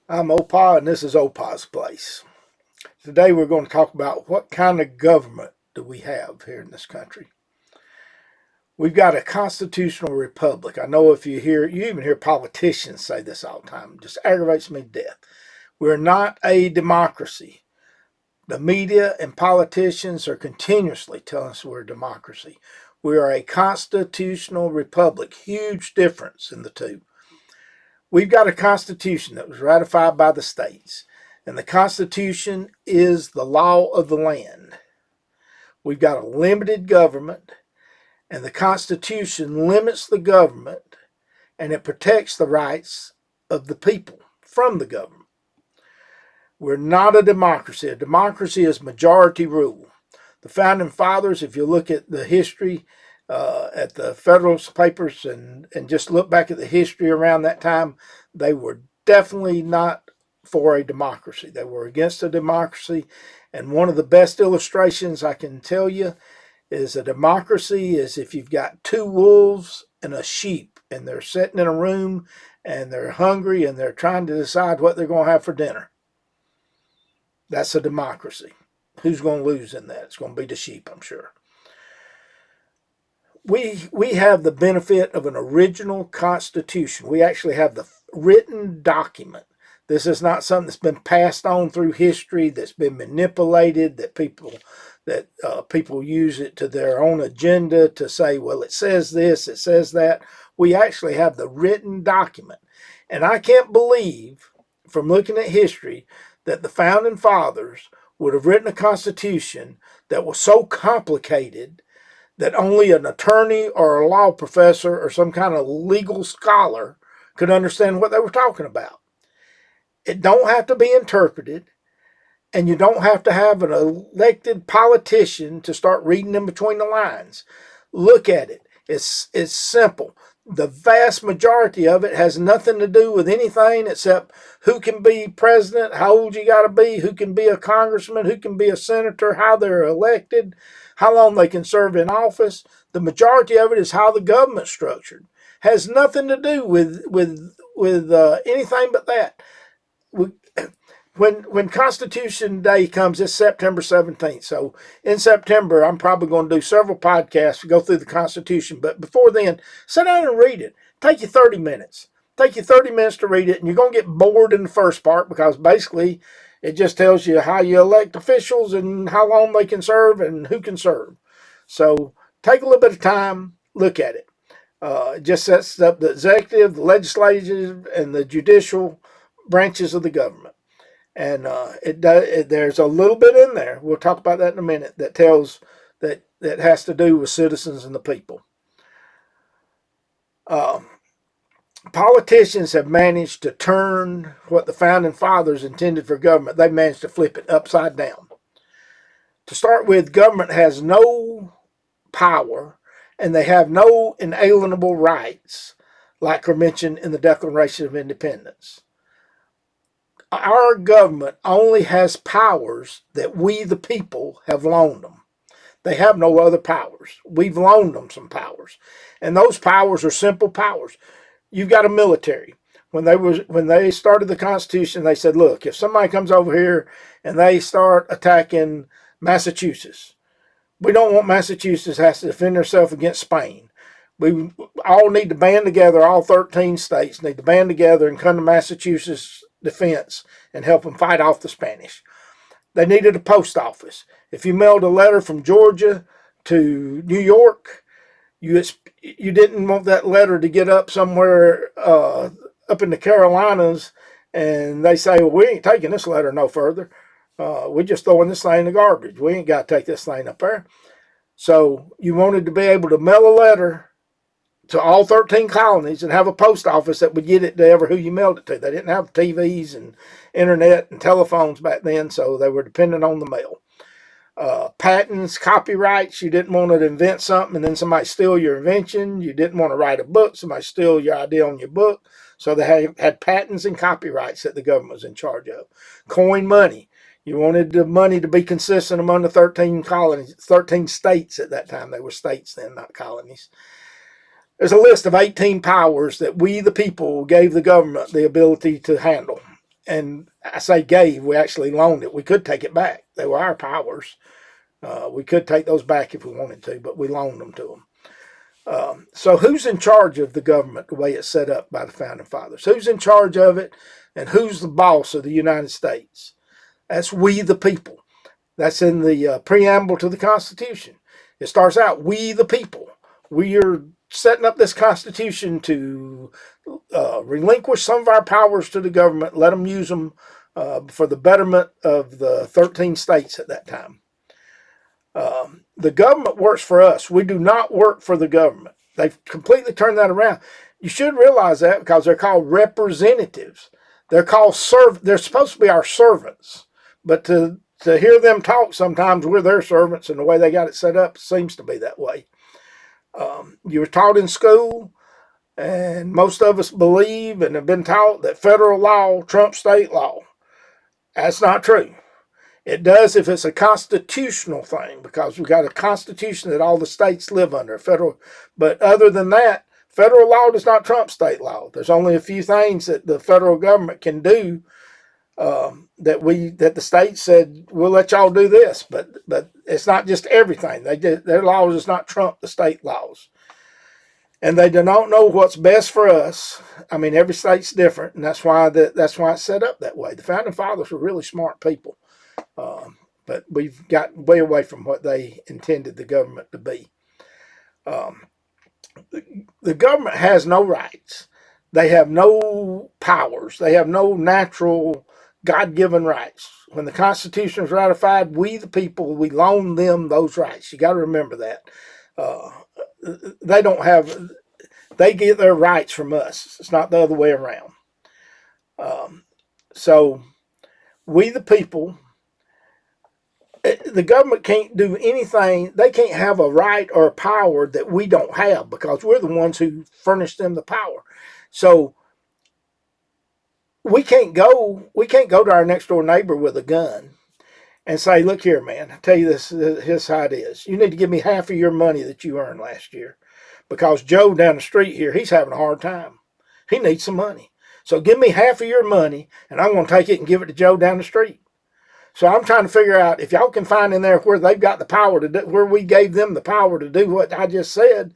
I'm Opa, and this is Opa's Place. Today we're going to talk about what kind of government do we have here in this country. We've got a constitutional republic. I know if you even hear politicians say this all the time. It just aggravates me to death. We're not a democracy. The media and politicians are continuously telling us we're a democracy. We are a constitutional republic. Huge difference in the two. We've got a constitution that was ratified by the states, and the constitution is the law of the land. We've got a limited government, and the constitution limits the government and it protects the rights of the people from the government. We're not a democracy. A democracy is majority rule. The founding fathers, if you look at the history, at the Federalist Papers and just look back at the history around that time, they were definitely not for a democracy. They were against a democracy. And one of the best illustrations I can tell you is a democracy is if you've got two wolves and a sheep, and they're sitting in a room and they're hungry and they're trying to decide what they're going to have for dinner. That's a democracy. Who's going to lose in that? It's going to be the sheep, I'm sure. We have the benefit of an original constitution. We actually have the written document. This is not something that's been passed on through history, that's been manipulated, that people use it to their own agenda to say, well, it says this, it says that. We actually have the written document. And I can't believe, from looking at history, that the founding fathers would have written a constitution that was so complicated that only an attorney or a law professor or some kind of legal scholar could understand what they were talking about. It don't have to be interpreted, and you don't have to have an elected politician to start reading in between the lines. Look at it. It's simple. The vast majority of it has nothing to do with anything except who can be president, how old you got to be, who can be a congressman, who can be a senator, how they're elected, how long they can serve in office. The majority of it is how the government's structured. Has nothing to do with anything but that. When Constitution Day comes, it's September 17th. So in September, I'm probably going to do several podcasts to go through the Constitution. But before then, sit down and read it. Take you 30 minutes. Take you 30 minutes to read it, and you're going to get bored in the first part because basically it just tells you how you elect officials and how long they can serve and who can serve. So take a little bit of time, look at it. It just sets up the executive, the legislative, and the judicial branches of the government. And there's a little bit in there. We'll talk about that in a minute. That tells that has to do with citizens and the people. Uh, Politicians have managed to turn what the founding fathers intended for government. They've managed to flip it upside down. To start with, government has no power, and they have no inalienable rights, like are mentioned in the Declaration of Independence. Our government only has powers that we, the people, have loaned them. They have no other powers. We've loaned them some powers. And those powers are simple powers. You've got a military. When they started the Constitution, they said, look, if somebody comes over here and they start attacking Massachusetts, we don't want Massachusetts has to defend herself against Spain. We all need to band together, all 13 states need to band together and come to Massachusetts' defense and help them fight off the Spanish. They needed a post office. If you mailed a letter from Georgia to New York, you didn't want that letter to get up somewhere up in the Carolinas, and they say, well, we ain't taking this letter no further. We're just throwing this thing in the garbage. We ain't got to take this thing up there. So you wanted to be able to mail a letter to all 13 colonies and have a post office that would get it to ever who you mailed it to. They didn't have TVs and internet and telephones back then, so they were dependent on the mail. Patents, copyrights, you didn't want to invent something and then somebody steal your invention. You didn't want to write a book, somebody steal your idea on your book. So they had patents and copyrights that the government was in charge of. Coin money. You wanted the money to be consistent among the 13 colonies, 13 states at that time. They were states then, not colonies. There's a list of 18 powers that we, the people, gave the government the ability to handle. and I say gave, we actually loaned it. We could take it back. They were our powers. We could take those back if we wanted to, but we loaned them to them. So who's in charge of the government the way it's set up by the Founding Fathers? Who's in charge of it, and who's the boss of the United States? That's we the people. That's in the preamble to the Constitution. It starts out, we the people. We are setting up this Constitution to relinquish some of our powers to the government, let them use them for the betterment of the 13 states at that time. The government works for us. We do not work for the government. They've completely turned that around. You should realize that because they're called representatives. They're called They're supposed to be our servants, but to hear them talk, sometimes we're their servants, and the way they got it set up seems to be that way. You were taught in school, and most of us believe and have been taught that federal law trumps state law. That's not true. It does if it's a constitutional thing, because we've got a constitution that all the states live under. But other than that, federal law does not trump state law. There's only a few things that the federal government can do that the state said, we'll let y'all do this, but it's not just everything. Their laws does not trump the state laws. And they do not know what's best for us. I mean, every state's different, and that's why it's set up that way. The Founding Fathers were really smart people. But we've got way away from what they intended the government to be. The government has no rights. They have no powers. They have no natural God-given rights. When the Constitution was ratified, we the people, we loaned them those rights. You got to remember that. They get their rights from us. It's not the other way around. So we the people, the government can't do anything. They can't have a right or a power that we don't have, because we're the ones who furnish them the power. So we can't go to our next door neighbor with a gun and say, look here, man, I tell you this, here's how it is. You need to give me half of your money that you earned last year, because Joe down the street here, he's having a hard time. He needs some money. So give me half of your money, and I'm going to take it and give it to Joe down the street. So I'm trying to figure out if y'all can find in there where they've got the power to do, where we gave them the power to do what I just said.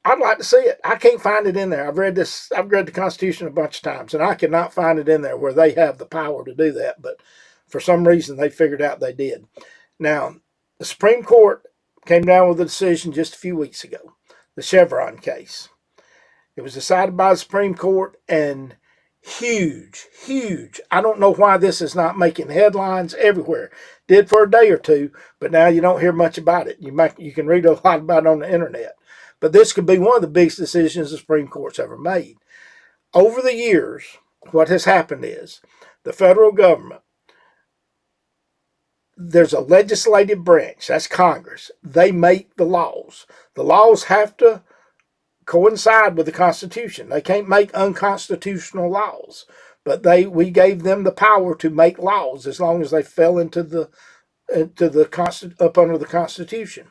I'd like to see it. I can't find it in there. I've read the Constitution a bunch of times, and I cannot find it in there where they have the power to do that. But for some reason, they figured out they did. Now, the Supreme Court came down with a decision just a few weeks ago, the Chevron case. It was decided by the Supreme Court, and huge. I don't know why this is not making headlines everywhere. Did for a day or two, but now you don't hear much about it. You can read a lot about it on the internet. But this could be one of the biggest decisions the Supreme Court's ever made. Over the years, what has happened is the federal government, there's a legislative branch, that's Congress. They make the laws. The laws have to coincide with the Constitution. They can't make unconstitutional laws, but we gave them the power to make laws as long as they fell up under the Constitution.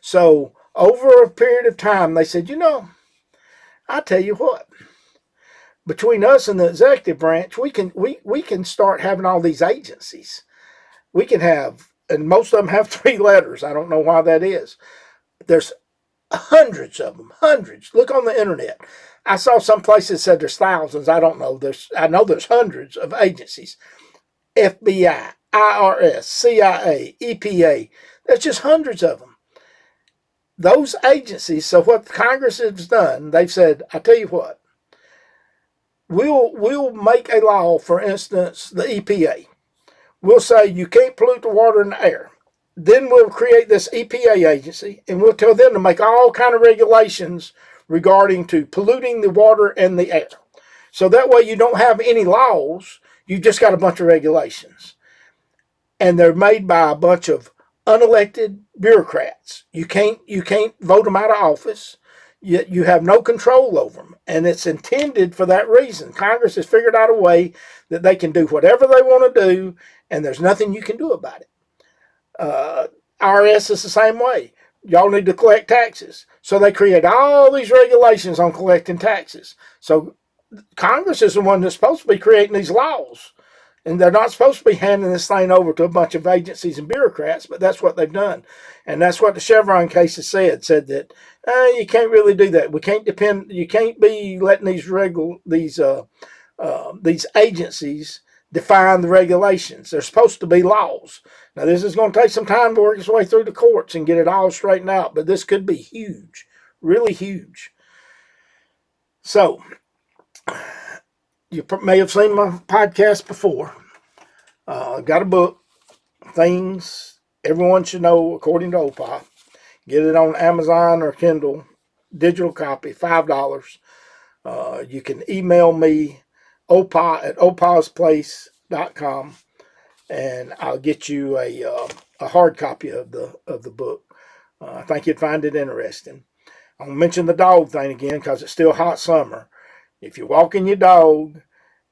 So over a period of time, they said, I tell you what, between us and the executive branch, we can start having all these agencies. We can have, and most of them have 3 letters. I don't know why that is. There's hundreds of them, hundreds. Look on the internet. I saw some places said there's thousands. I don't know. I know there's hundreds of agencies. FBI, IRS, CIA, EPA. There's just hundreds of them. Those agencies, so what Congress has done, they've said, I tell you what, we'll make a law, for instance, the EPA. We'll say you can't pollute the water and the air. Then we'll create this EPA agency, and we'll tell them to make all kind of regulations regarding to polluting the water and the air. So that way you don't have any laws, you just got a bunch of regulations. And they're made by a bunch of unelected bureaucrats. You can't vote them out of office. You have no control over them. And it's intended for that reason. Congress has figured out a way that they can do whatever they want to do, and there's nothing you can do about it. IRS is the same way. Y'all need to collect taxes. So they create all these regulations on collecting taxes. So Congress is the one that's supposed to be creating these laws. And they're not supposed to be handing this thing over to a bunch of agencies and bureaucrats, but that's what they've done. And that's what the Chevron case has said that you can't really do that. We can't depend. You can't be letting these agencies define the regulations. They're supposed to be laws. Now, this is going to take some time to work its way through the courts and get it all straightened out, but this could be huge, really huge. So, you may have seen my podcast before. I've got a book, Things Everyone Should Know According to OPA. Get it on Amazon or Kindle, digital copy, $5. You can email me, opa at opasplace.com, and I'll get you a hard copy of the book. I think you'd find it interesting. I'll mention the dog thing again because it's still hot summer. If you're walking your dog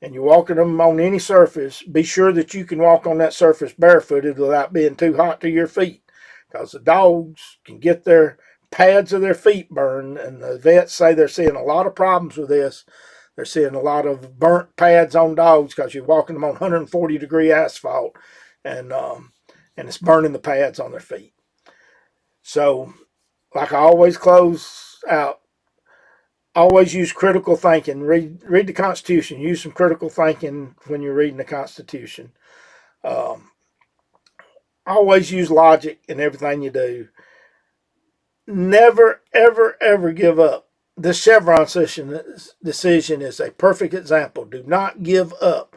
and you're walking them on any surface, be sure that you can walk on that surface barefooted without being too hot to your feet, because the dogs can get their pads of their feet burned, and the vets say they're seeing a lot of problems with this. They're seeing a lot of burnt pads on dogs because you're walking them on 140-degree asphalt, and it's burning the pads on their feet. So, like I always close out, always use critical thinking. Read the Constitution. Use some critical thinking when you're reading the Constitution. Always use logic in everything you do. Never, ever, ever give up. This Chevron decision is a perfect example. Do not give up,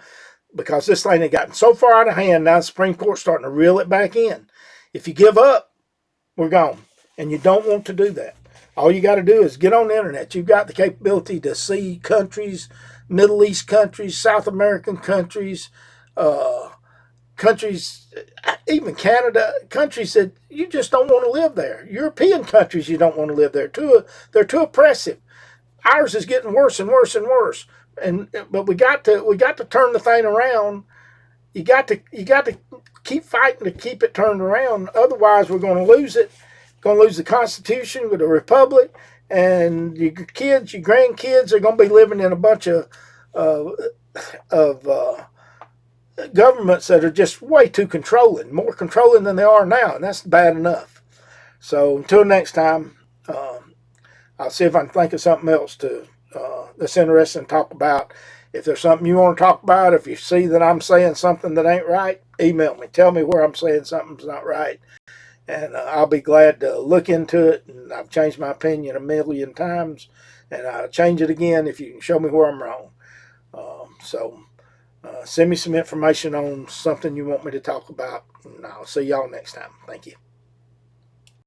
because this thing had gotten so far out of hand. Now the Supreme Court's starting to reel it back in. If you give up, we're gone. And you don't want to do that. All you got to do is get on the internet. You've got the capability to see countries, Middle East countries, South American countries, even Canada, countries that you just don't want to live there. European countries, you don't want to live there. They're too oppressive. Ours is getting worse and worse and worse. But we got to turn the thing around. You got to keep fighting to keep it turned around. Otherwise, we're going to lose it. Going to lose the Constitution with the Republic, and your kids, your grandkids are going to be living in a bunch of governments that are just way too controlling, more controlling than they are now, and that's bad enough. So until next time, I'll see if I can think of something else that's interesting to talk about. If there's something you want to talk about, if you see that I'm saying something that ain't right, email me. Tell me where I'm saying something's not right. And I'll be glad to look into it. And I've changed my opinion a million times, and I'll change it again if you can show me where I'm wrong. Send me some information on something you want me to talk about, and I'll see y'all next time. Thank you.